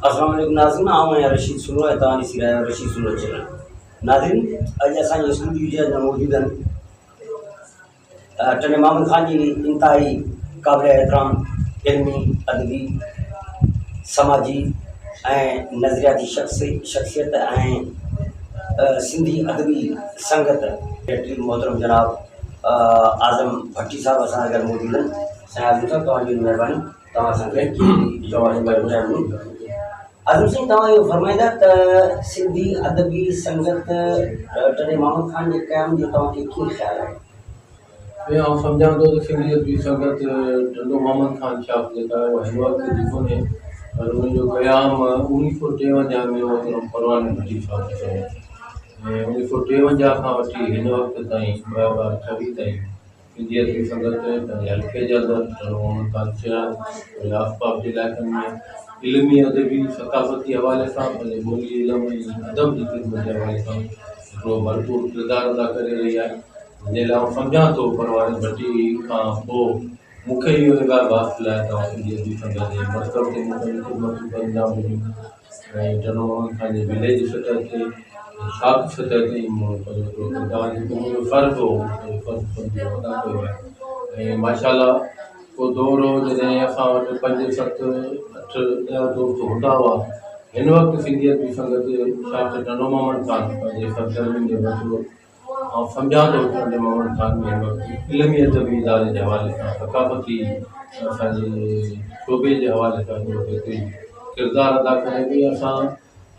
अस्सलाम वालेकुम नाज़रीन, आऊं आहियां रशीद सुनो ऐं तव्हां ॾिसी रहिया आहियो रशीद सुनो चैनल। नाज़रीन, अॼु असांजे स्टूडियो जे अंदरि मौजूदु आहिनि टने मामूद ख़ान जी इंतहाई क़ाबिल एहतराम इल्मी, अदबी, समाजी ऐं नज़रियाती शख़्सियत ऐं सिंधी अदबी संगत सेक्रेटरी मोहतरम जनाब आज़म भट्टी साहब असां गॾु मौजूदु आहिनि। साईं आज़म साहब, तव्हांजी महिरबानी, तव्हां सां आज़म सिंह, तव्हां इहो फरमाईंदा त सिंधी अदबी संगत टने मामूद ख़ान जे क़याम जो तव्हांखे कीअं ख़्यालु आहे? आउं सम्झां थो त सिंधी अदबी संगत टंडो मोहम्मद ख़ान शाह जेका आहे उहा हिन वक़्तु जी कोन्हे, पर उनजो क़याम 1953 में मोहतरम परवान भट्टी साहब कयो ऐं 1953 खां वठी हिन वक़्तु ताईं 2026 ताईं सिंधी अदबी संगत पंहिंजे हल्के जे अंदरि टंडो मोहम्मद ख़ान शाह वरी आसपास जे इलाइक़नि में इल्मी अदबी सक़ाफ़ती हवाले सां पंहिंजे ॿोली इल्म ऐं अदब जी ख़िदमत जे हवाले सां हिकिड़ो भरपूर किरदारु अदा करे रही आहे। जंहिं लाइ आउं सम्झां थो परवान भट्टी खां पोइ मूंखे इहो ॻाल्हि हासिलु आहे त सिंधी अदबी संगत जे मकसद ते ख़िदमतूं अंजाम ॾिनियूं ऐं टंडो मोहम्मद ख़ान जे विलेज सतह ते शाख सतह ते पंहिंजो किरदारु जेको मुंहिंजो फ़र्ज़ु हो फ़र्ज़ु अदा कयो आहे। ऐं माशाअल्लाह को दौर हो जॾहिं असां वटि 5, 7, 8, 10 दोस्त हूंदा हुआ। हिन वक़्तु सिंधी अदबी संगत शाह टंडो मोहम्मद ख़ान पंहिंजे सरगर्मियुनि जे बदिलो ऐं सम्झां थो टंडो मोहम्मद ख़ान में हिन वक़्तु इल्मी अदबी इदारे जे हवाले सां सक़ाफ़ती असांजे शोबे जे हवाले सां हिकिड़ी किरदारु अदा करे बि असां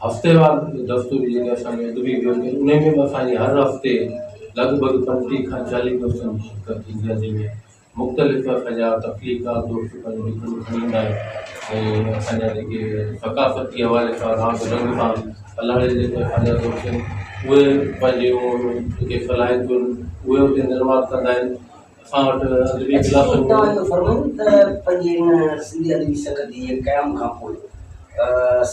हफ़्तेवार दस्तूरी जेके असांजी अदबी उन में बि असांजी हर हफ़्ते लॻभॻि 35 खां 40 दोस्तनि जी शिरकत थींदी आहे, जंहिंमें मुख़्तलिफ़ असांजा तख़लीक़ात दोस्त पंहिंजो हिकिड़ो खणी ईंदा आहिनि ऐं असांजा जेके सक़ाफ़ती हवाले सां राग रंग सां हलाइण जेके असांजा दोस्त आहिनि उहे पंहिंजूं जेके सलाहियतूं उहे हुते निर्वाह कंदा आहिनि। असां वटि अदबी क्लासुनि तव्हां इहो फरमाईंदा त पंहिंजे हिन सिंधी अदबी संगत जे क़याम खां पोइ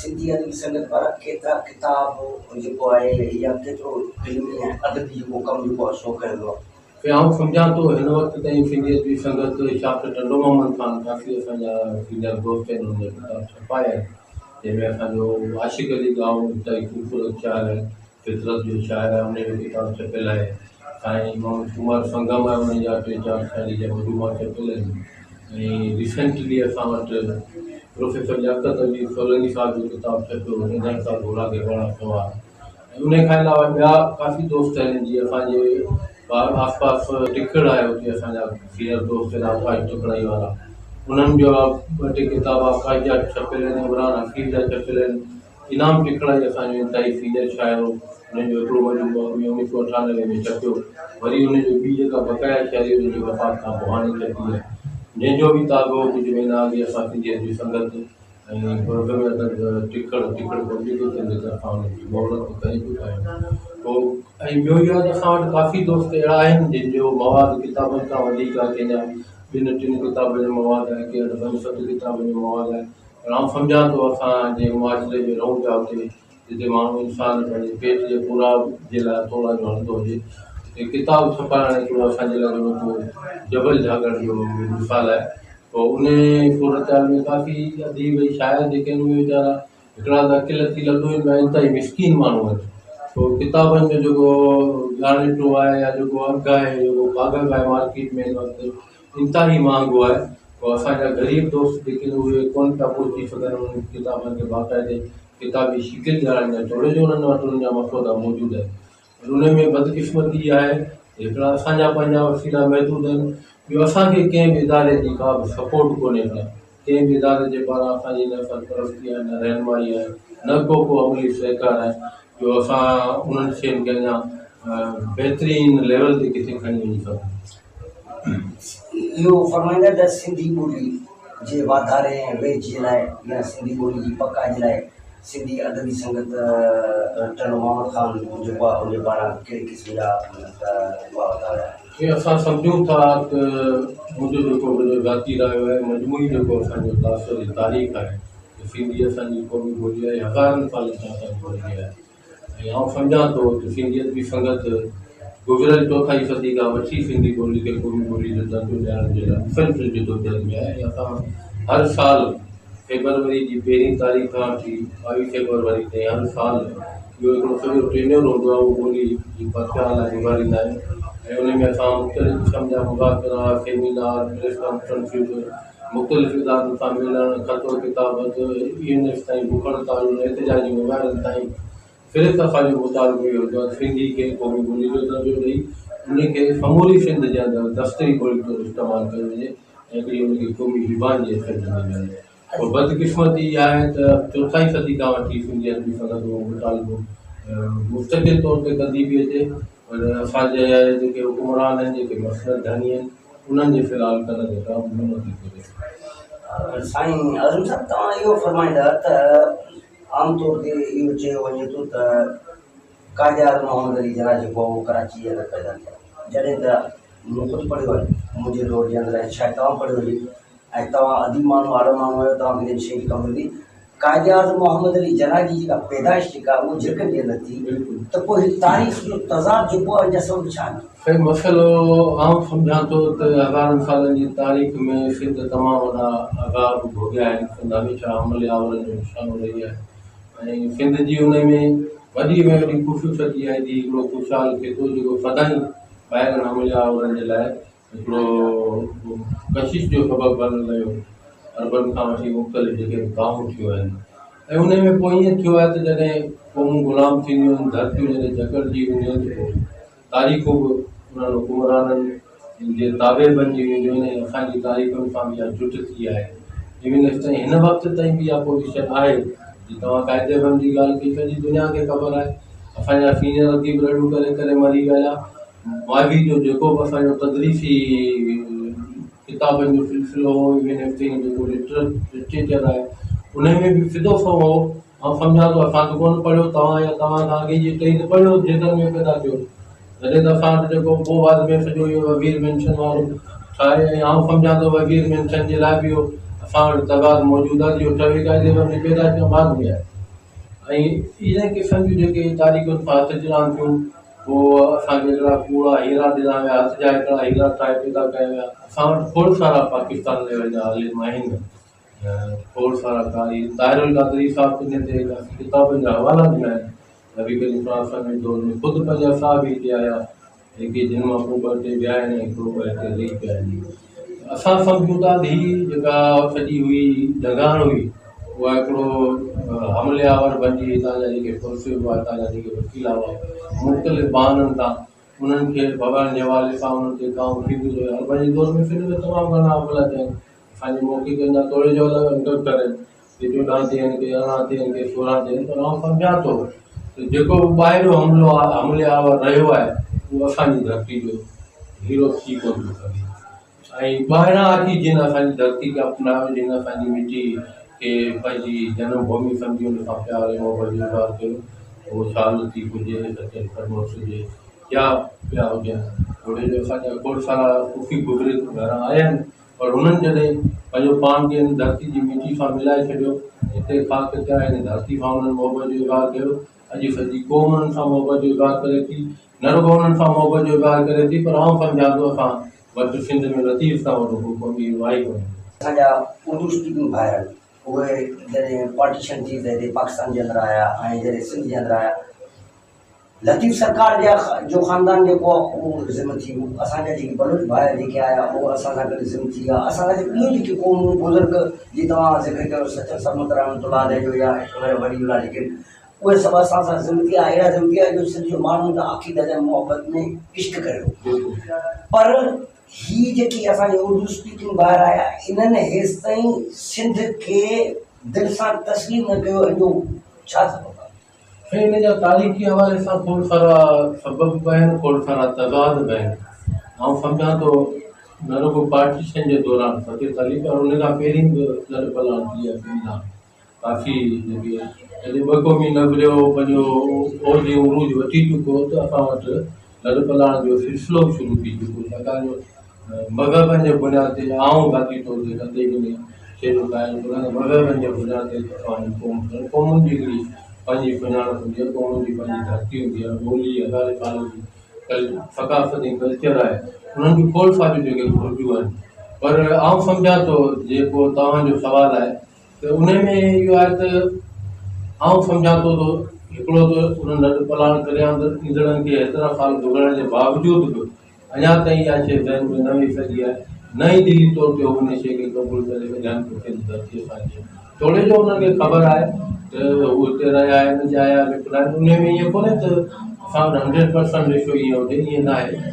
सिंधी अदबी संगत वारा केतिरा किताब जेको आहे या केतिरो इल्मी ऐं अदबी जेको कमु जेको आहे सो कयो आहे? आउं सम्झां थो हिन वक़्तु ताईं सिंधी अदबी संगत शाह टंडो मोहम्मद ख़ान काफ़ी असांजा सीनियर दोस्त आहिनि हुन किताब छपाया आहिनि, जंहिंमें असांजो आशिक़ अली गांव ताईं ख़ूबसूरत शाइर आहे, फितरत जो शाइर आहे, उनजो किताब छपियल आहे। साईं मोहम्मद कुमार संगम आहे, उन जा 3-4 शाइरी जा मजमूआ छपियल आहिनि। ऐं रिसेंटली असां वटि प्रोफेसर लियाक़त अली सोलंकी साहिब जो किताब छपियो हिदायत सां घोड़ा खे घोड़ा सवार। ऐं उन खां अलावा ॿिया काफ़ी दोस्त आहिनि जीअं असांजे आस पास टिखड़ आहे, उते असांजा सीनियर दोस्त आहिनि आकाश टुकड़ाई वारा, उन्हनि जो 2-टे किताब आकाश जा छपियल आहिनि, इमरान हफ़ीज़ जा छपियल आहिनि। इनाम टिखड़ाई असांजो इंतहाई सीनियर शाइर हो, उन्हनि जो हिकिड़ो मजमूओ 1998 में छपियो, वरी उनजो ॿी जेका बक़ाया शाइरी उनजी वफ़ात खां पोइ हाणे छपी आहे, जंहिंजो बि ताॻो कुझु महीना अॻे असां सिंधी अदबी संगत ऐं टिखड़ पब्लिकेशन जे तरफ़ां उनजी मोहलत करे चुका आहियूं। पोइ ऐं ॿियो इहो आहे त असां वटि काफ़ी दोस्त अहिड़ा आहिनि जंहिंजो मवाद किताबनि खां वधीक आहे, कंहिंजा 2-3 किताबनि जो मवाद आहे, कंहिं 5-7 किताबनि जो मवाद आहे। पर आउं सम्झां थो असां जंहिं मुआशिरे में रहूं था उते जिते माण्हू इंसान पंहिंजे पेट जे पूरा जे लाइ थोरा जो हलंदो हुजे, किताब छपाइण हिकिड़ो असांजे लाइ को जबल जागण जो मिसाल आहे। पोइ उन सूरत हाल में काफ़ी अदीब शाइर जेके आहिनि उहे वीचारा हिकिड़ा त अकिलती लॻो आहिनि, ॿिया इंतहाई मिसकीन माण्हू आहिनि। पोइ किताबनि जो जेको गार्नेटो आहे या जेको अघु आहे, जेको कागज़ आहे मार्केट में हिन वक़्तु इंतहाई महांगो आहे। पोइ असांजा ग़रीब दोस्त जेके उहे कोन पिया पहुची सघनि उन्हनि किताबनि खे बाक़ाइदे किताबी शिकिल ॾियारण जा छोड़े जो उन्हनि वटि उनजा मसौदा मौजूदु आहिनि। उन में बदकिस्मती आहे हिकिड़ा असांजा पंहिंजा वसीला महदूद आहिनि, ॿियो असांखे कंहिं बि इदारे जी का बि सपोर्ट कोन्हे का, कंहिं बि इदारे जे पारां असांजी न सरपरस्ती आहे, न रहनुमाई आहे, न को अमली सहकार आहे जो असां उन्हनि शयुनि खे अञा बहितरीन लेवल ते किथे खणी वञी सघूं। इहो फरमाईंदा त सिंधी ॿोली जे वाधारे ऐं वेझ जे लाइ या सिंधी ॿोली जी पका जे लाइ सिंधी अदबी संगत टंडो मोहम्मद ख़ान जेको आहे उनजे पारां कहिड़े क़िस्म जा असां सम्झूं था त मुंहिंजो जेको ज़ाती रहियो आहे मजमूई जेको असांजो तासुर तारीख़ आहे, सिंधी असांजी क़ौमी ॿोली आहे, हज़ारनि सालनि खां असांजी ॿोली आहे। ऐं आउं सम्झां थो त सिंधी अदबी संगत गुज़िरियल 4हीं सदी खां वठी सिंधी ॿोली खे क़ौमी ॿोली जो दर्जो ॾियण जे लाइ मुसलसिल जदोजहद में आहे। ऐं असां हर साल फेबरवरी जी 1 तारीख़ खां वठी 22 फेबरवरी ताईं हर साल इहो हिकिड़ो सॼो टेन्योर हूंदो आहे, उहो ॿोली जी प्रचार लाइ गुज़ारींदा आहियूं। ऐं उन में असां मुख़्तलिफ़ क़िस्म जा मुज़ाकिरा, सेमिनार, प्रेस कॉन्फ्रेंसियूं, मुख़्तलिफ़ इदारनि सां मिलण, ख़त किताबत, यूनिट्स ताईं भुखण ताईं, एहतिजाजी मुज़ाहिरनि ताईं सिर्फ़ु असांजो मुतालबो इहो हूंदो आहे सिंधी खे क़ौमी ॿोली जो दर्जो ॾेई उनखे समूरी सिंध जे अंदरि दस्तरी ॿोली तौरु इस्तेमालु कयो वञे ऐं हिकिड़ी उनखे क़ौमी ज़ुबान जे हैसियत ॾिनी वञे। और बदकिस्मती इहा आहे त चौथाई सदी खां वठी सिंधी अदबी सनद जो मुतालबो मुस्तक़िल तौर ते कंदी बि अचे, पर असांजे जेके हुकुमरान आहिनि, जेके मसनद धनी आहिनि, उन्हनि जे फ़िलहाल करण जे काम नथी करे। साईं आज़म साहब, तव्हां इहो फरमाईंदा त आमतौर ते इहो चयो वञे थो त कायदे आज़म मोहम्मद अली जना जेको आहे उहो कराची जे अंदरि पैदा थिया, जॾहिं त मूं ख़ुदि पढ़ियो आहे मुंहिंजे दौर जे अंदरि, ऐं शायदि तव्हां पढ़ियो हुजे ऐं तव्हां अदीब माण्हू आड़ो माण्हू आहियो, तव्हांखे इन शइ जी ख़बर हुई। कायदे आज़म मोहम्मद अली जना जी जेका पैदाइश जेका उहो झिरकनि जे अंदरि थी, त पोइ हिन तारीख़ जो तज़ाद जेको आहे हिन सबबु छा आहे? सही मसइलो आउं सम्झां थो त हज़ारनि सालनि जी तारीख़ में सिंध तमामु वॾा आगार भोॻिया आहिनि। सिंध हमेशह हमले आवरनि जो निशानो रही आहे ऐं सिंध जी उन में वॾी में वॾी ख़ुशूसियत इहा आहे कि हिकिड़ो ख़ुशहाल खेतो जेको सदाईं ॿाहिरि हमले आवरनि जे लाइ हिकिड़ो कशिश जो सबबु बनणु रहियो, अरबनि खां वठी मुख़्तलिफ़ जेके गांव थियूं आहिनि। ऐं उन में पोइ ईअं थियो आहे त जॾहिं क़ौमूं ग़ुलाम थींदियूं आहिनि, धरतियूं जॾहिं जकड़जी वेंदियूं आहिनि, त तारीख़ूं बि उन्हनि हुकुमराननि जे ताबे बणिजी वेंदियूं आहिनि ऐं असांजी तारीख़ुनि सां बि इहा जुट थी आहे। इवन ताईं हिन वक़्त ताईं बि इहा पोज़ीशन आहे। जीअं तव्हां काइदे बंद जी ॻाल्हि कई, सॼी दुनिया खे ख़बर आहे। असांजा सीनियर अदीब रड़ियूं करे करे मरी विया। मावी जो जेको बि असांजो तदरीसी किताबनि जो सिलसिलो हो, इवन ताईं जेको लिटरेचर आहे उन में बि फिदो सो हो। ऐं सम्झां थो असां त कोन पढ़ियो, तव्हां या तव्हां खां अॻे जी टई त पढ़ियो, जेकर में पैदा थियो। जॾहिं त असां वटि जेको पोइ बाद में सॼो इहो वज़ीर मेंशन वारो छा आहे, ऐं आउं सम्झां थो वज़ीर मेंशन जे लाइ बि इहो असां वटि तगाद मौजूदु आहे, इहो ठवे काइदे में पैदा थियो बाद में आहे। ऐं इन क़िस्म जूं जेके तारीख़ुनि सां हथ जड़ान थियूं, पोइ असांखे हिकिड़ा कूड़ा हीरा ॾिना विया, हथ जा हिकिड़ा हीरा ठाहे पैदा कया विया। असां वटि खोड़ सारा पाकिस्तान लेवल जा आलिम आहिनि, खोड़ सारा ताहिरुल क़ादरी साहिबु इन ते किताबनि जा हवाला ॾिना आहिनि। नबी करीम सल्लल्लाहु अलैहि वसल्लम दौर में ख़ुदि पंहिंजा साहिब ई हिते आया, जेके जिन मां पोइ ॿ टे विया आहिनि ऐं हिकिड़ो ॿ हिते रही पिया आहिनि। असां सम्झूं था त हीअ जेका सॼी हुई जॻाण हुई, उहा हिकिड़ो हमले आवर बणिजी हितां जा जेके फ़ोर्सिस हुआ, हितां जा जेके वकीला हुआ, मुख़्तलिफ़ बहाननि तां उन्हनि खे भॻवान जे हवाले सां उन्हनि ते काम थींदो रहियो। अरबनि जे दौर में सिंध में तमामु घणा हमला थिया आहिनि। असांजे मौक़े ते अञा तोड़े जो अलॻि डॉक्टर आहिनि, के 14 ते आहिनि, के 18 ते आहिनि, के 16 ते आहिनि। पर आउं सम्झां थो त जेको ॿाहिरियों हमले आवर रहियो आहे, उहो असांजी धरती जो हीरो थी कोन थो सघे। ऐं ॿाहिरां अची जिन असांजी धरती खे अपनायो, जिन असांजी मिटी खे पंहिंजी जनम भूमि सम्झी उन सां प्यार ऐं मोहबत जो इज़हार कयो, उहो शाह लतीफ़ हुजे, सचिन फरमोश हुजे या ॿिया हुजनि, ओड़े जो असांजा खोड़ सारा सूफ़ी बुज़ुर्ग घरां आया आहिनि। पर हुननि जॾहिं पंहिंजो पाण खे हिन धरती जी मिटी सां मिलाए छॾियो, हिते ख़ाक थिया, हिन धरती सां उन्हनि मोहबत जो इज़हार कयो। अॼु सॼी क़ौम उन्हनि सां मोहबत जो इज़हार करे थी, न रुॻो उन्हनि सां मोहबत जो इज़हार करे थी, पर आउं सम्झां थो असां वटि सिंध में लतीफ़ सां वॾो को क़ौमी आहे कोन्हे। असांजा उर्दू स्पीकिंग भाइर आहिनि, उहे जॾहिं पार्टीशन थी त हिते पाकिस्तान जे अंदरि आया ऐं जॾहिं सिंध जे अंदरि आया, लतीफ़ सरकार जो ख़ानदान जेको आहे उहो ज़िम थी वियो। असांजा जेके बलूच भाइर जेके आया उहे असां सां गॾु ज़िम थी विया। असांजा ॿियूं जेके क़ौमूं बुज़ुर्ग जी तव्हां ज़िक्र कयो, सचिन सरमत रहमतुल्लाह अलैह जो या वरी उला जेके उहे सभु असां सां ज़िम थी विया। अहिड़ा ज़िम थी विया जो सिंध जो माण्हुनि खां अक़ीदत ऐं मोहबत में इश्क कयो। पर ही जेकी असांजे उर्दू स्पीकिंग ॿाहिरि आया, इन्हनि हेसि ताईं सिंध खे दिलि सां तस्लीम न कयो। इहो छा सबबु आहे? ऐं इन जा तारीख़ी हवाले सां खोड़ सारा सबबु बि आहिनि, खोड़ सारा तज़ाद बि आहिनि। आउं सम्झां थो न रुॻो पार्टीशन जे दौरान फ़तेह अली, पर उन खां पहिरीं बि लड़ पलाण थी आहे। काफ़ी जेके जॾहिं ॿ क़ौमी नज़रियो पंहिंजो ओज उरूज वठी चुको, त असां वटि लड़ पलाण जो सिलसिलो बि शुरू थी चुको। छाकाणि जो मज़हबनि जे बुनियाद ते आउं ज़ाती तौर ते कंदे बि शेरूं ॻाइनि, मज़हबनि जे बुनियाद ते असां क़ौमुनि जी हिकिड़ी पंहिंजी सुञाणप हूंदी आहे, क़ौमुनि जी पंहिंजी धरती हूंदी आहे, ॿोली हज़ारे सालनि जी सकाफ़त ऐं कल्चर आहे, उन्हनि जूं खोड़ सारियूं जेके घुरिजूं आहिनि। पर आउं सम्झां थो जेको तव्हांजो सुवालु आहे, त उन में इहो आहे त आउं सम्झां थो हिकिड़ो त उन्हनि पलाण करे ईंदड़नि खे हेतिरा साल भुगड़ण जे बावजूद बि अञा ताईं इहा शइ ज़हन में न वेही सघी आहे, न ई दिली तौर ते उन शइ खे क़बूल करे सघिया आहिनि किथे धरतीअ असांजे थोरे जो उन्हनि खे ख़बर आहे त उहे हिते रहिया आहिनि, जाया निकिता आहिनि। उन में ईअं कोन्हे त असां वटि 100% रेशो ईअं हुजे, ईअं न आहे।